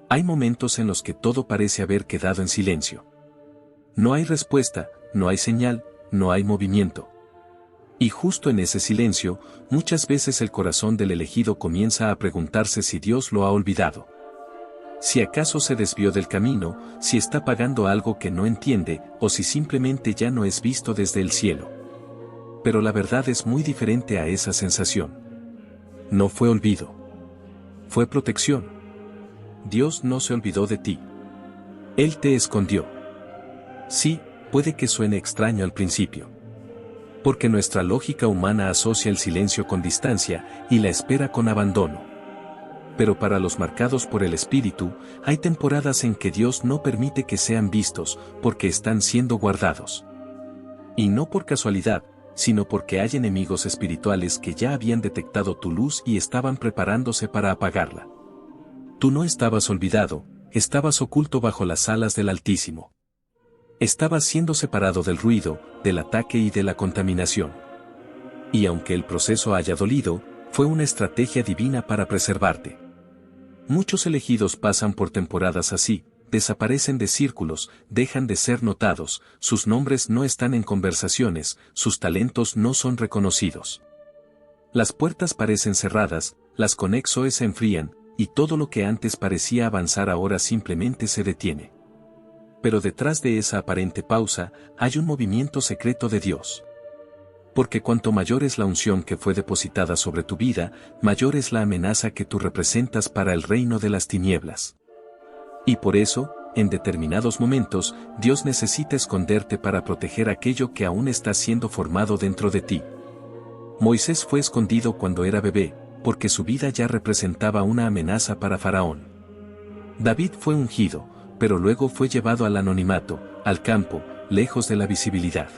Hay momentos en los que todo parece haber quedado en silencio. No hay respuesta, no hay señal, no hay movimiento. Y justo en ese silencio, muchas veces el corazón del elegido comienza a preguntarse si Dios lo ha olvidado. Si acaso se desvió del camino, si está pagando algo que no entiende, o si simplemente ya no es visto desde el cielo. Pero la verdad es muy diferente a esa sensación. No fue olvido. Fue protección. Dios no se olvidó de ti. Él te escondió. Sí, puede que suene extraño al principio. Porque nuestra lógica humana asocia el silencio con distancia y la espera con abandono. Pero para los marcados por el Espíritu, hay temporadas en que Dios no permite que sean vistos, porque están siendo guardados. Y no por casualidad, sino porque hay enemigos espirituales que ya habían detectado tu luz y estaban preparándose para apagarla. Tú no estabas olvidado, estabas oculto bajo las alas del Altísimo. Estabas siendo separado del ruido, del ataque y de la contaminación. Y aunque el proceso haya dolido, fue una estrategia divina para preservarte. Muchos elegidos pasan por temporadas así, desaparecen de círculos, dejan de ser notados, sus nombres no están en conversaciones, sus talentos no son reconocidos. Las puertas parecen cerradas, las conexiones se enfrían, y todo lo que antes parecía avanzar ahora simplemente se detiene. Pero detrás de esa aparente pausa, hay un movimiento secreto de Dios. Porque cuanto mayor es la unción que fue depositada sobre tu vida, mayor es la amenaza que tú representas para el reino de las tinieblas. Y por eso, en determinados momentos, Dios necesita esconderte para proteger aquello que aún está siendo formado dentro de ti. Moisés fue escondido cuando era bebé, porque su vida ya representaba una amenaza para Faraón. David fue ungido, pero luego fue llevado al anonimato, al campo, lejos de la visibilidad.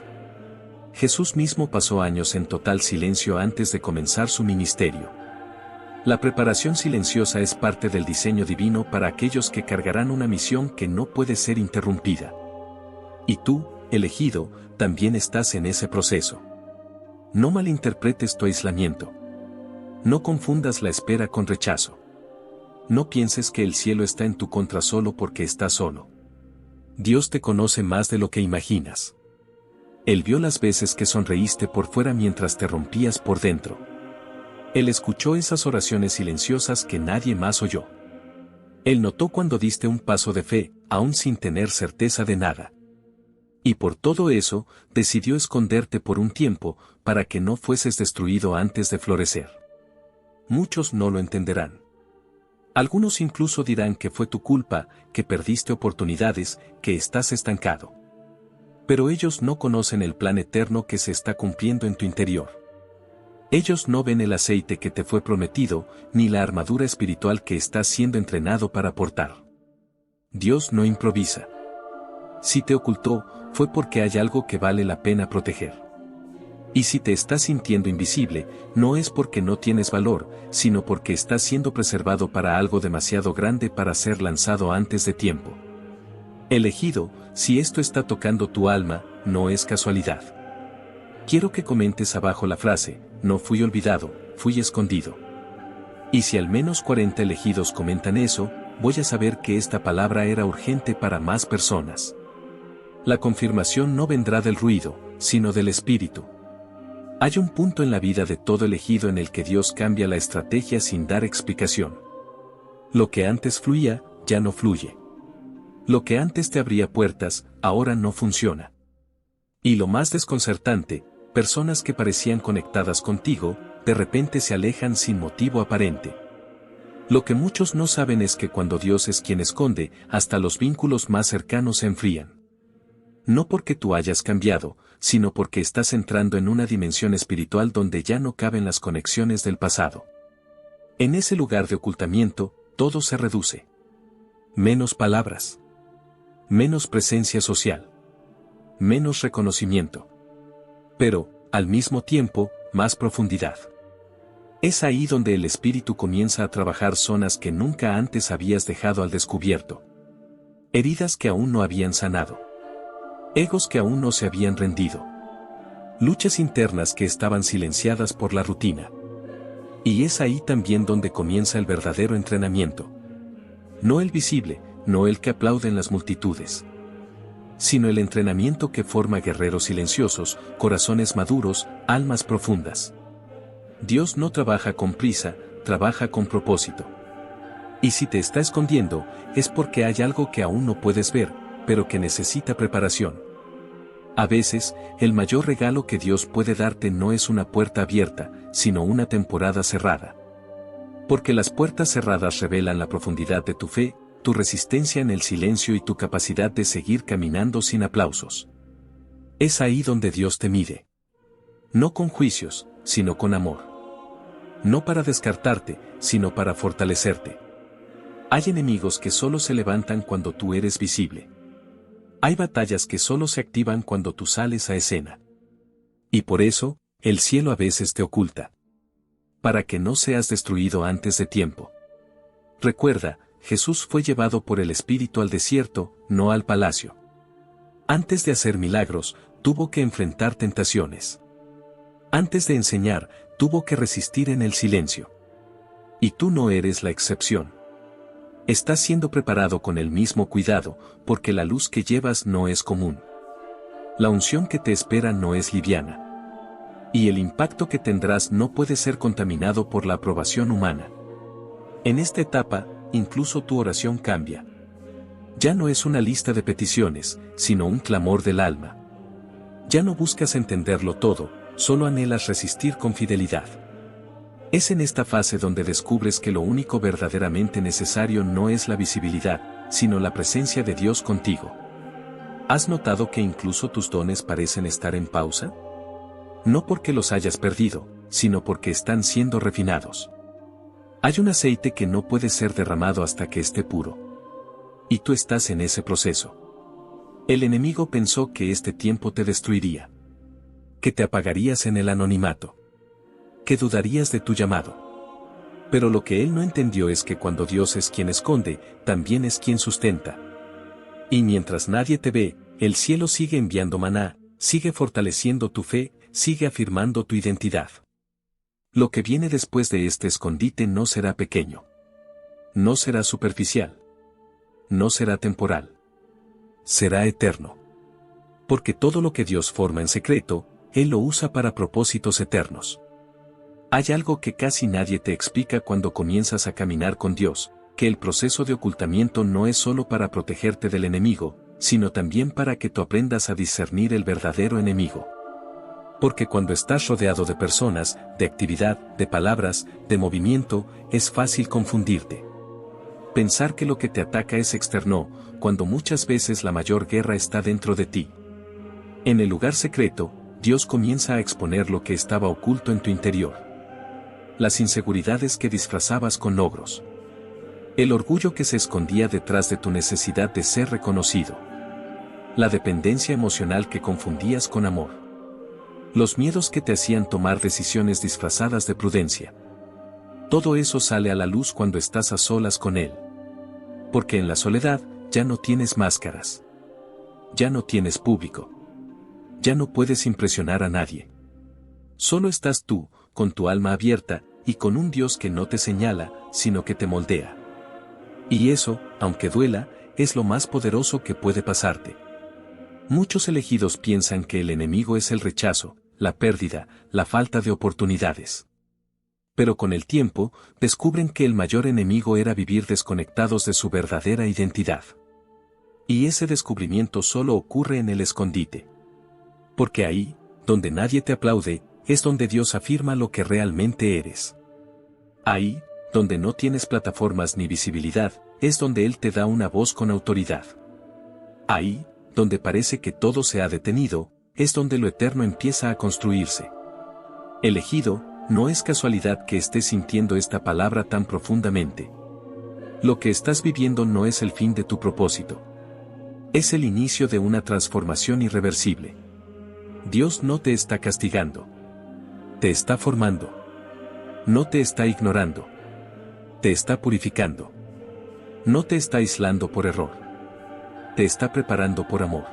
Jesús mismo pasó años en total silencio antes de comenzar su ministerio. La preparación silenciosa es parte del diseño divino para aquellos que cargarán una misión que no puede ser interrumpida. Y tú, elegido, también estás en ese proceso. No malinterpretes tu aislamiento. No confundas la espera con rechazo. No pienses que el cielo está en tu contra solo porque estás solo. Dios te conoce más de lo que imaginas. Él vio las veces que sonreíste por fuera mientras te rompías por dentro. Él escuchó esas oraciones silenciosas que nadie más oyó. Él notó cuando diste un paso de fe, aún sin tener certeza de nada. Y por todo eso, decidió esconderte por un tiempo, para que no fueses destruido antes de florecer. Muchos no lo entenderán. Algunos incluso dirán que fue tu culpa, que perdiste oportunidades, que estás estancado. Pero ellos no conocen el plan eterno que se está cumpliendo en tu interior. Ellos no ven el aceite que te fue prometido, ni la armadura espiritual que estás siendo entrenado para portar. Dios no improvisa. Si te ocultó, fue porque hay algo que vale la pena proteger. Y si te estás sintiendo invisible, no es porque no tienes valor, sino porque estás siendo preservado para algo demasiado grande para ser lanzado antes de tiempo. Elegido, si esto está tocando tu alma, no es casualidad. Quiero que comentes abajo la frase, no fui olvidado, fui escondido. Y si al menos 40 elegidos comentan eso, voy a saber que esta palabra era urgente para más personas. La confirmación no vendrá del ruido, sino del espíritu. Hay un punto en la vida de todo elegido en el que Dios cambia la estrategia sin dar explicación. Lo que antes fluía, ya no fluye. Lo que antes te abría puertas, ahora no funciona. Y lo más desconcertante, personas que parecían conectadas contigo, de repente se alejan sin motivo aparente. Lo que muchos no saben es que cuando Dios es quien esconde, hasta los vínculos más cercanos se enfrían. No porque tú hayas cambiado, sino porque estás entrando en una dimensión espiritual donde ya no caben las conexiones del pasado. En ese lugar de ocultamiento, todo se reduce. Menos palabras. Menos presencia social. Menos reconocimiento. Pero, al mismo tiempo, más profundidad. Es ahí donde el espíritu comienza a trabajar zonas que nunca antes habías dejado al descubierto. Heridas que aún no habían sanado. Egos que aún no se habían rendido. Luchas internas que estaban silenciadas por la rutina. Y es ahí también donde comienza el verdadero entrenamiento. No el visible, no el que aplauden las multitudes, sino el entrenamiento que forma guerreros silenciosos, corazones maduros, almas profundas. Dios no trabaja con prisa, trabaja con propósito. Y si te está escondiendo, es porque hay algo que aún no puedes ver, pero que necesita preparación. A veces, el mayor regalo que Dios puede darte no es una puerta abierta, sino una temporada cerrada. Porque las puertas cerradas revelan la profundidad de tu fe, tu resistencia en el silencio y tu capacidad de seguir caminando sin aplausos. Es ahí donde Dios te mide. No con juicios, sino con amor. No para descartarte, sino para fortalecerte. Hay enemigos que solo se levantan cuando tú eres visible. Hay batallas que solo se activan cuando tú sales a escena. Y por eso, el cielo a veces te oculta. Para que no seas destruido antes de tiempo. Recuerda, Jesús fue llevado por el Espíritu al desierto, no al palacio. Antes de hacer milagros, tuvo que enfrentar tentaciones. Antes de enseñar, tuvo que resistir en el silencio. Y tú no eres la excepción. Estás siendo preparado con el mismo cuidado, porque la luz que llevas no es común. La unción que te espera no es liviana. Y el impacto que tendrás no puede ser contaminado por la aprobación humana. En esta etapa, incluso tu oración cambia. Ya no es una lista de peticiones, sino un clamor del alma. Ya no buscas entenderlo todo, solo anhelas resistir con fidelidad. Es en esta fase donde descubres que lo único verdaderamente necesario no es la visibilidad, sino la presencia de Dios contigo. ¿Has notado que incluso tus dones parecen estar en pausa? No porque los hayas perdido, sino porque están siendo refinados. Hay un aceite que no puede ser derramado hasta que esté puro. Y tú estás en ese proceso. El enemigo pensó que este tiempo te destruiría. Que te apagarías en el anonimato. Que dudarías de tu llamado. Pero lo que él no entendió es que cuando Dios es quien esconde, también es quien sustenta. Y mientras nadie te ve, el cielo sigue enviando maná, sigue fortaleciendo tu fe, sigue afirmando tu identidad. Lo que viene después de este escondite no será pequeño. No será superficial. No será temporal. Será eterno. Porque todo lo que Dios forma en secreto, Él lo usa para propósitos eternos. Hay algo que casi nadie te explica cuando comienzas a caminar con Dios, que el proceso de ocultamiento no es solo para protegerte del enemigo, sino también para que tú aprendas a discernir el verdadero enemigo. Porque cuando estás rodeado de personas, de actividad, de palabras, de movimiento, es fácil confundirte. Pensar que lo que te ataca es externo, cuando muchas veces la mayor guerra está dentro de ti. En el lugar secreto, Dios comienza a exponer lo que estaba oculto en tu interior. Las inseguridades que disfrazabas con logros. El orgullo que se escondía detrás de tu necesidad de ser reconocido. La dependencia emocional que confundías con amor. Los miedos que te hacían tomar decisiones disfrazadas de prudencia. Todo eso sale a la luz cuando estás a solas con Él. Porque en la soledad, ya no tienes máscaras. Ya no tienes público. Ya no puedes impresionar a nadie. Solo estás tú, con tu alma abierta, y con un Dios que no te señala, sino que te moldea. Y eso, aunque duela, es lo más poderoso que puede pasarte. Muchos elegidos piensan que el enemigo es el rechazo, la pérdida, la falta de oportunidades. Pero con el tiempo, descubren que el mayor enemigo era vivir desconectados de su verdadera identidad. Y ese descubrimiento solo ocurre en el escondite. Porque ahí, donde nadie te aplaude, es donde Dios afirma lo que realmente eres. Ahí, donde no tienes plataformas ni visibilidad, es donde Él te da una voz con autoridad. Ahí, donde parece que todo se ha detenido, es donde lo eterno empieza a construirse. Elegido, no es casualidad que estés sintiendo esta palabra tan profundamente. Lo que estás viviendo no es el fin de tu propósito. Es el inicio de una transformación irreversible. Dios no te está castigando. Te está formando. No te está ignorando. Te está purificando. No te está aislando por error. Te está preparando por amor.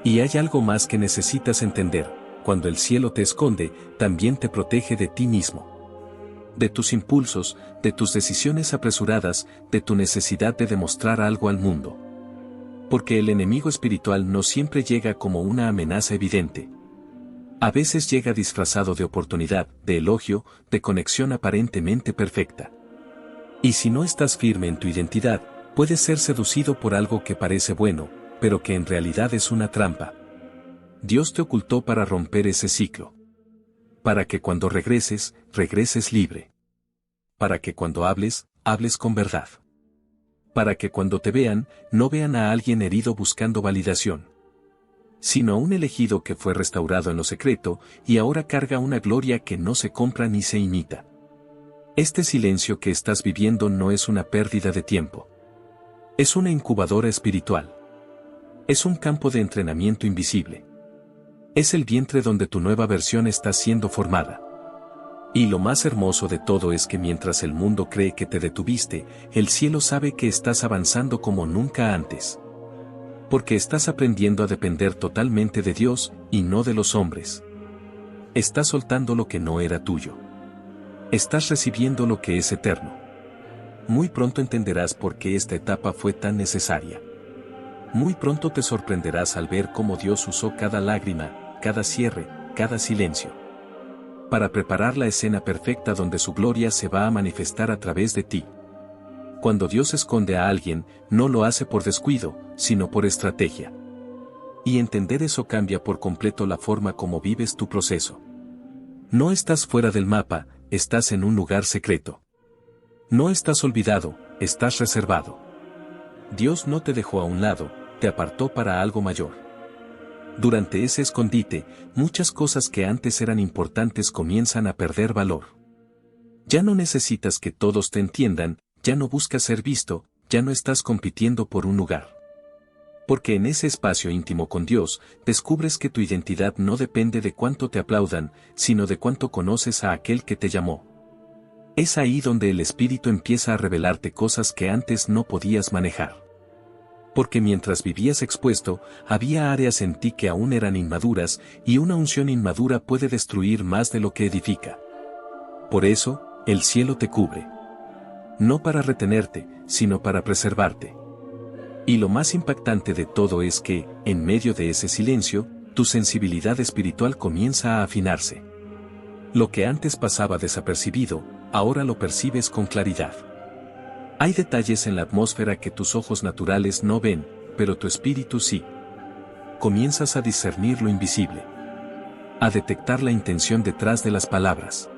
Y hay algo más que necesitas entender: cuando el cielo te esconde, también te protege de ti mismo. de tus impulsos, de tus decisiones apresuradas, de tu necesidad de demostrar algo al mundo. Porque el enemigo espiritual no siempre llega como una amenaza evidente. A veces llega disfrazado de oportunidad, de elogio, de conexión aparentemente perfecta. Y si no estás firme en tu identidad, puedes ser seducido por algo que parece bueno, pero que en realidad es una trampa. Dios te ocultó para romper ese ciclo. Para que cuando regreses, regreses libre. Para que cuando hables, hables con verdad. Para que cuando te vean, no vean a alguien herido buscando validación, sino a un elegido que fue restaurado en lo secreto y ahora carga una gloria que no se compra ni se imita. Este silencio que estás viviendo no es una pérdida de tiempo. Es una incubadora espiritual. Es un campo de entrenamiento invisible. Es el vientre donde tu nueva versión está siendo formada. Y lo más hermoso de todo es que mientras el mundo cree que te detuviste, el cielo sabe que estás avanzando como nunca antes. Porque estás aprendiendo a depender totalmente de Dios y no de los hombres. Estás soltando lo que no era tuyo. Estás recibiendo lo que es eterno. Muy pronto entenderás por qué esta etapa fue tan necesaria. Muy pronto te sorprenderás al ver cómo Dios usó cada lágrima, cada cierre, cada silencio, para preparar la escena perfecta donde su gloria se va a manifestar a través de ti. Cuando Dios esconde a alguien, no lo hace por descuido, sino por estrategia. Y entender eso cambia por completo la forma como vives tu proceso. No estás fuera del mapa, estás en un lugar secreto. No estás olvidado, estás reservado. Dios no te dejó a un lado, te apartó para algo mayor. Durante ese escondite, muchas cosas que antes eran importantes comienzan a perder valor. Ya no necesitas que todos te entiendan, ya no buscas ser visto, ya no estás compitiendo por un lugar. Porque en ese espacio íntimo con Dios, descubres que tu identidad no depende de cuánto te aplaudan, sino de cuánto conoces a aquel que te llamó. Es ahí donde el Espíritu empieza a revelarte cosas que antes no podías manejar. Porque mientras vivías expuesto, había áreas en ti que aún eran inmaduras, y una unción inmadura puede destruir más de lo que edifica. Por eso, el cielo te cubre. No para retenerte, sino para preservarte. Y lo más impactante de todo es que, en medio de ese silencio, tu sensibilidad espiritual comienza a afinarse. Lo que antes pasaba desapercibido, ahora lo percibes con claridad. Hay detalles en la atmósfera que tus ojos naturales no ven, pero tu espíritu sí. Comienzas a discernir lo invisible. A detectar la intención detrás de las palabras.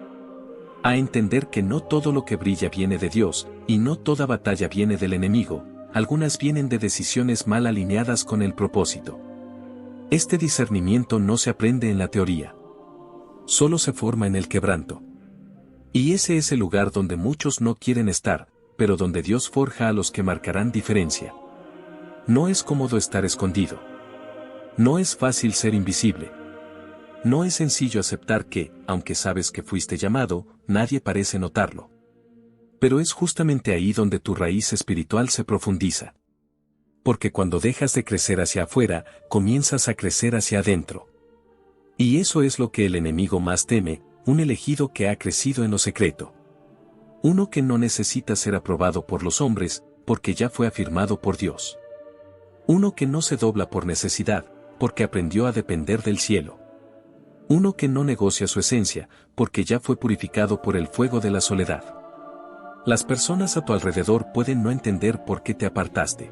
A entender que no todo lo que brilla viene de Dios, y no toda batalla viene del enemigo, algunas vienen de decisiones mal alineadas con el propósito. Este discernimiento no se aprende en la teoría. Solo se forma en el quebranto. Y ese es el lugar donde muchos no quieren estar, pero donde Dios forja a los que marcarán diferencia. No es cómodo estar escondido. No es fácil ser invisible. No es sencillo aceptar que, aunque sabes que fuiste llamado, nadie parece notarlo. Pero es justamente ahí donde tu raíz espiritual se profundiza. Porque cuando dejas de crecer hacia afuera, comienzas a crecer hacia adentro. Y eso es lo que el enemigo más teme, un elegido que ha crecido en lo secreto. Uno que no necesita ser aprobado por los hombres, porque ya fue afirmado por Dios. Uno que no se dobla por necesidad, porque aprendió a depender del cielo. Uno que no negocia su esencia, porque ya fue purificado por el fuego de la soledad. Las personas a tu alrededor pueden no entender por qué te apartaste.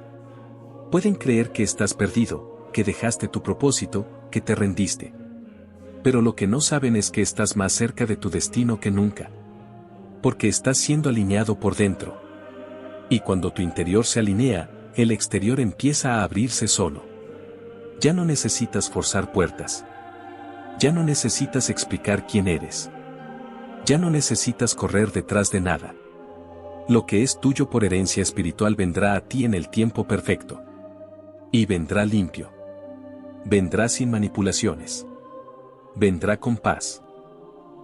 Pueden creer que estás perdido, que dejaste tu propósito, que te rendiste. Pero lo que no saben es que estás más cerca de tu destino que nunca. Porque estás siendo alineado por dentro. Y cuando tu interior se alinea, el exterior empieza a abrirse solo. Ya no necesitas forzar puertas. Ya no necesitas explicar quién eres. Ya no necesitas correr detrás de nada. Lo que es tuyo por herencia espiritual vendrá a ti en el tiempo perfecto. Y vendrá limpio. Vendrá sin manipulaciones. Vendrá con paz.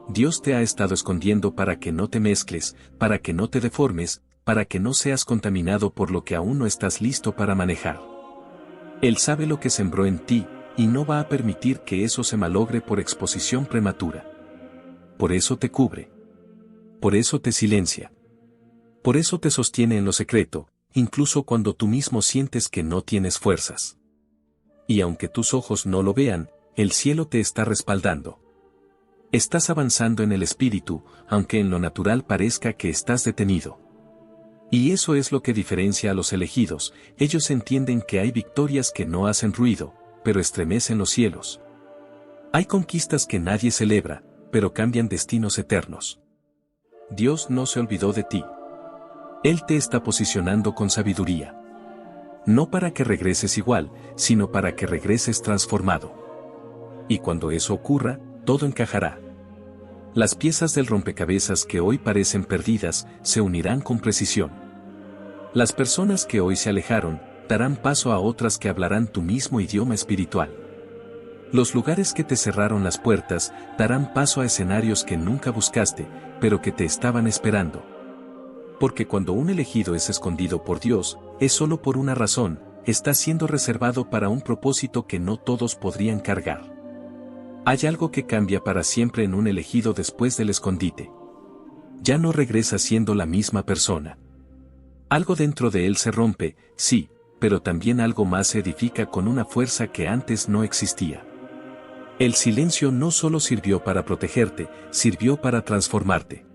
Dios te ha estado escondiendo para que no te mezcles, para que no te deformes, para que no seas contaminado por lo que aún no estás listo para manejar. Él sabe lo que sembró en ti, y no va a permitir que eso se malogre por exposición prematura. Por eso te cubre. Por eso te silencia. Por eso te sostiene en lo secreto, incluso cuando tú mismo sientes que no tienes fuerzas. Y aunque tus ojos no lo vean, el cielo te está respaldando. Estás avanzando en el espíritu, aunque en lo natural parezca que estás detenido. Y eso es lo que diferencia a los elegidos, ellos entienden que hay victorias que no hacen ruido, pero estremecen los cielos. Hay conquistas que nadie celebra, pero cambian destinos eternos. Dios no se olvidó de ti. Él te está posicionando con sabiduría. No para que regreses igual, sino para que regreses transformado. Y cuando eso ocurra, todo encajará. Las piezas del rompecabezas que hoy parecen perdidas, se unirán con precisión. Las personas que hoy se alejaron, darán paso a otras que hablarán tu mismo idioma espiritual. Los lugares que te cerraron las puertas, darán paso a escenarios que nunca buscaste, pero que te estaban esperando. Porque cuando un elegido es escondido por Dios, es solo por una razón, está siendo reservado para un propósito que no todos podrían cargar. Hay algo que cambia para siempre en un elegido después del escondite. Ya no regresa siendo la misma persona. Algo dentro de él se rompe, sí, pero también algo más se edifica con una fuerza que antes no existía. El silencio no solo sirvió para protegerte, sirvió para transformarte.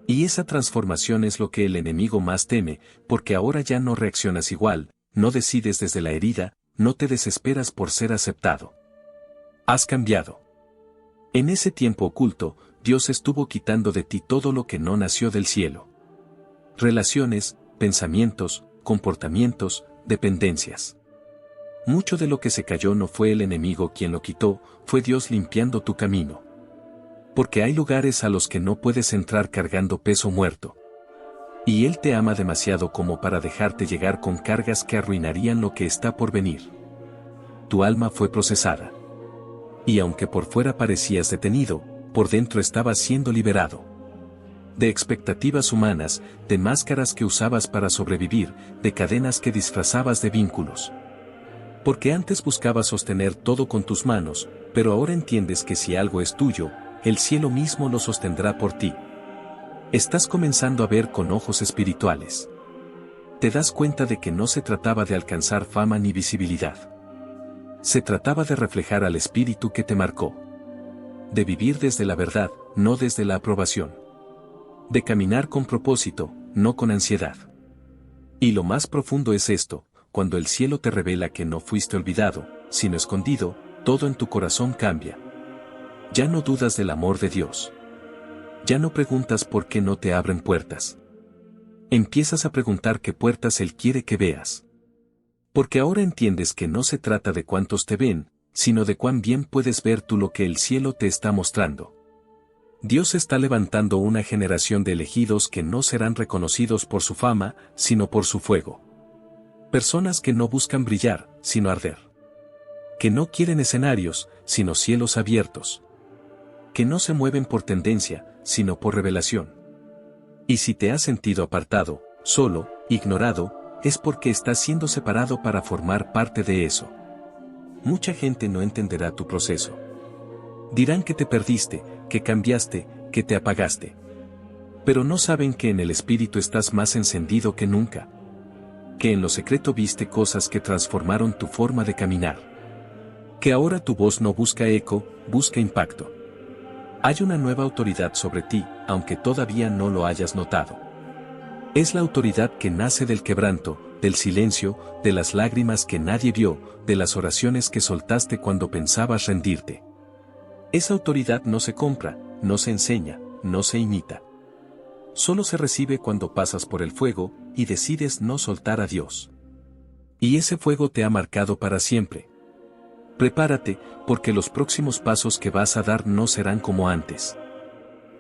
Y esa transformación es lo que el enemigo más teme, porque ahora ya no reaccionas igual, no decides desde la herida, no te desesperas por ser aceptado. Has cambiado. En ese tiempo oculto, Dios estuvo quitando de ti todo lo que no nació del cielo. Relaciones, pensamientos, comportamientos, dependencias. Mucho de lo que se cayó no fue el enemigo quien lo quitó, fue Dios limpiando tu camino. Porque hay lugares a los que no puedes entrar cargando peso muerto. Y Él te ama demasiado como para dejarte llegar con cargas que arruinarían lo que está por venir. Tu alma fue procesada. Y aunque por fuera parecías detenido, por dentro estabas siendo liberado. De expectativas humanas, de máscaras que usabas para sobrevivir, de cadenas que disfrazabas de vínculos. Porque antes buscabas sostener todo con tus manos, pero ahora entiendes que si algo es tuyo, el cielo mismo lo sostendrá por ti. Estás comenzando a ver con ojos espirituales. Te das cuenta de que no se trataba de alcanzar fama ni visibilidad. Se trataba de reflejar al espíritu que te marcó. De vivir desde la verdad, no desde la aprobación. De caminar con propósito, no con ansiedad. Y lo más profundo es esto, cuando el cielo te revela que no fuiste olvidado, sino escondido, todo en tu corazón cambia. Ya no dudas del amor de Dios. Ya no preguntas por qué no te abren puertas. Empiezas a preguntar qué puertas Él quiere que veas. Porque ahora entiendes que no se trata de cuántos te ven, sino de cuán bien puedes ver tú lo que el cielo te está mostrando. Dios está levantando una generación de elegidos que no serán reconocidos por su fama, sino por su fuego. Personas que no buscan brillar, sino arder. Que no quieren escenarios, sino cielos abiertos. Que no se mueven por tendencia, sino por revelación. Y si te has sentido apartado, solo, ignorado, es porque estás siendo separado para formar parte de eso. Mucha gente no entenderá tu proceso. Dirán que te perdiste, que cambiaste, que te apagaste. Pero no saben que en el espíritu estás más encendido que nunca. Que en lo secreto viste cosas que transformaron tu forma de caminar. Que ahora tu voz no busca eco, busca impacto. Hay una nueva autoridad sobre ti, aunque todavía no lo hayas notado. Es la autoridad que nace del quebranto, del silencio, de las lágrimas que nadie vio, de las oraciones que soltaste cuando pensabas rendirte. Esa autoridad no se compra, no se enseña, no se imita. Solo se recibe cuando pasas por el fuego y decides no soltar a Dios. Y ese fuego te ha marcado para siempre. Prepárate, porque los próximos pasos que vas a dar no serán como antes.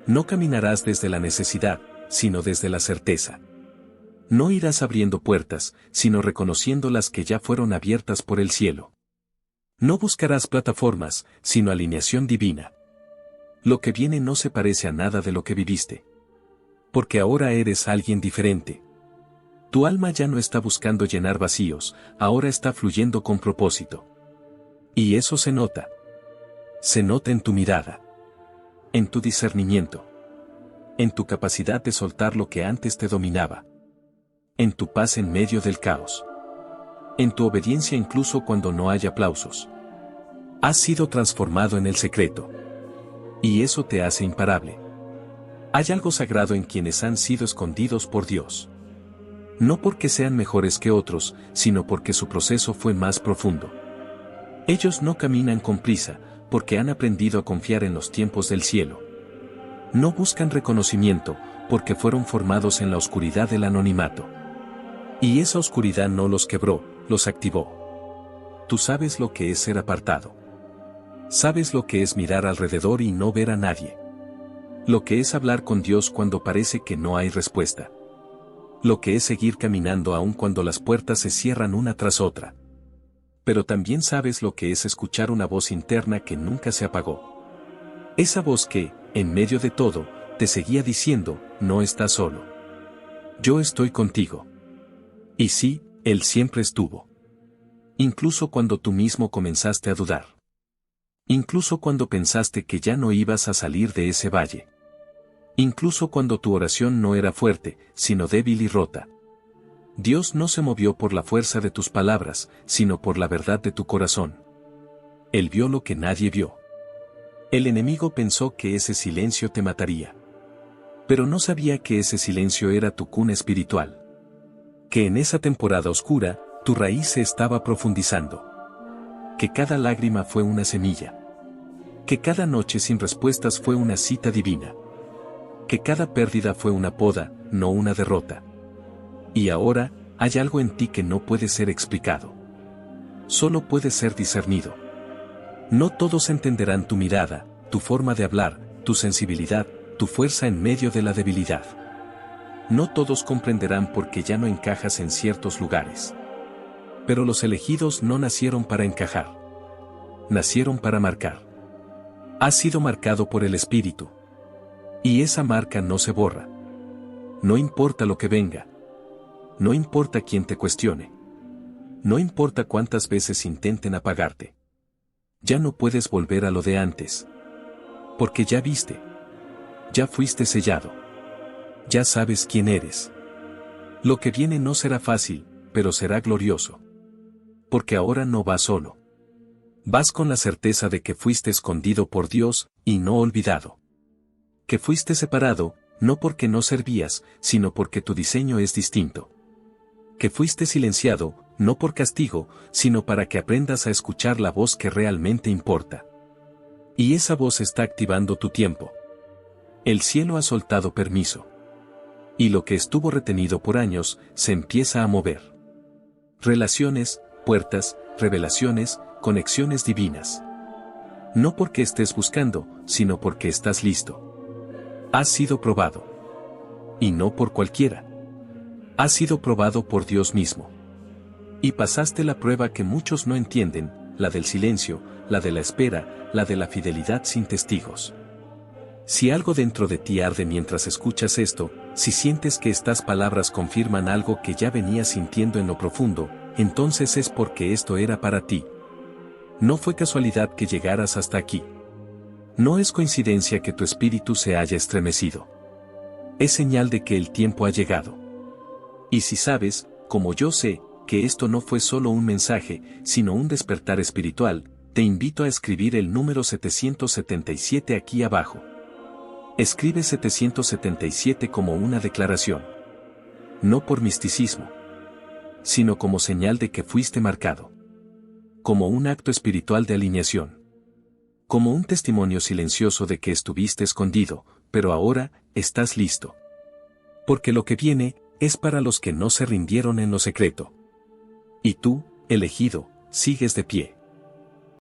No caminarás desde la necesidad, sino desde la certeza. No irás abriendo puertas, sino reconociendo las que ya fueron abiertas por el cielo. No buscarás plataformas, sino alineación divina. Lo que viene no se parece a nada de lo que viviste. Porque ahora eres alguien diferente. Tu alma ya no está buscando llenar vacíos, ahora está fluyendo con propósito. Y eso se nota. Se nota en tu mirada. En tu discernimiento. en tu capacidad de soltar lo que antes te dominaba, en tu paz en medio del caos, en tu obediencia incluso cuando no hay aplausos. Has sido transformado en el secreto. Y eso te hace imparable. Hay algo sagrado en quienes han sido escondidos por Dios. No porque sean mejores que otros, sino porque su proceso fue más profundo. Ellos no caminan con prisa, porque han aprendido a confiar en los tiempos del cielo. No buscan reconocimiento, porque fueron formados en la oscuridad del anonimato. Y esa oscuridad no los quebró, los activó. Tú sabes lo que es ser apartado. Sabes lo que es mirar alrededor y no ver a nadie. Lo que es hablar con Dios cuando parece que no hay respuesta. Lo que es seguir caminando aun cuando las puertas se cierran una tras otra. Pero también sabes lo que es escuchar una voz interna que nunca se apagó. Esa voz que, en medio de todo, te seguía diciendo, no estás solo. Yo estoy contigo. Y sí, Él siempre estuvo. Incluso cuando tú mismo comenzaste a dudar. Incluso cuando pensaste que ya no ibas a salir de ese valle. Incluso cuando tu oración no era fuerte, sino débil y rota. Dios no se movió por la fuerza de tus palabras, sino por la verdad de tu corazón. Él vio lo que nadie vio. El enemigo pensó que ese silencio te mataría. Pero no sabía que ese silencio era tu cuna espiritual. Que en esa temporada oscura, tu raíz se estaba profundizando. Que cada lágrima fue una semilla. Que cada noche sin respuestas fue una cita divina. Que cada pérdida fue una poda, no una derrota. Y ahora, hay algo en ti que no puede ser explicado. Solo puede ser discernido. No todos entenderán tu mirada, tu forma de hablar, tu sensibilidad, tu fuerza en medio de la debilidad. No todos comprenderán por qué ya no encajas en ciertos lugares. Pero los elegidos no nacieron para encajar. Nacieron para marcar. Has sido marcado por el Espíritu. Y esa marca no se borra. No importa lo que venga. No importa quién te cuestione. No importa cuántas veces intenten apagarte. Ya no puedes volver a lo de antes. Porque ya viste. Ya fuiste sellado. Ya sabes quién eres. Lo que viene no será fácil, pero será glorioso. Porque ahora no vas solo. Vas con la certeza de que fuiste escondido por Dios, y no olvidado. Que fuiste separado, no porque no servías, sino porque tu diseño es distinto. Que fuiste silenciado, no por castigo, sino para que aprendas a escuchar la voz que realmente importa. Y esa voz está activando tu tiempo. El cielo ha soltado permiso. Y lo que estuvo retenido por años, se empieza a mover. Relaciones, puertas, revelaciones, conexiones divinas. No porque estés buscando, sino porque estás listo. Has sido probado. Y no por cualquiera. Has sido probado por Dios mismo. Y pasaste la prueba que muchos no entienden, la del silencio, la de la espera, la de la fidelidad sin testigos. Si algo dentro de ti arde mientras escuchas esto, si sientes que estas palabras confirman algo que ya venías sintiendo en lo profundo, entonces es porque esto era para ti. No fue casualidad que llegaras hasta aquí. No es coincidencia que tu espíritu se haya estremecido. Es señal de que el tiempo ha llegado. Y si sabes, como yo sé, que esto no fue solo un mensaje, sino un despertar espiritual, te invito a escribir el número 777 aquí abajo. Escribe 777 como una declaración. No por misticismo, sino como señal de que fuiste marcado. Como un acto espiritual de alineación. Como un testimonio silencioso de que estuviste escondido, pero ahora, estás listo. Porque lo que viene, es para los que no se rindieron en lo secreto. Y tú, elegido, sigues de pie.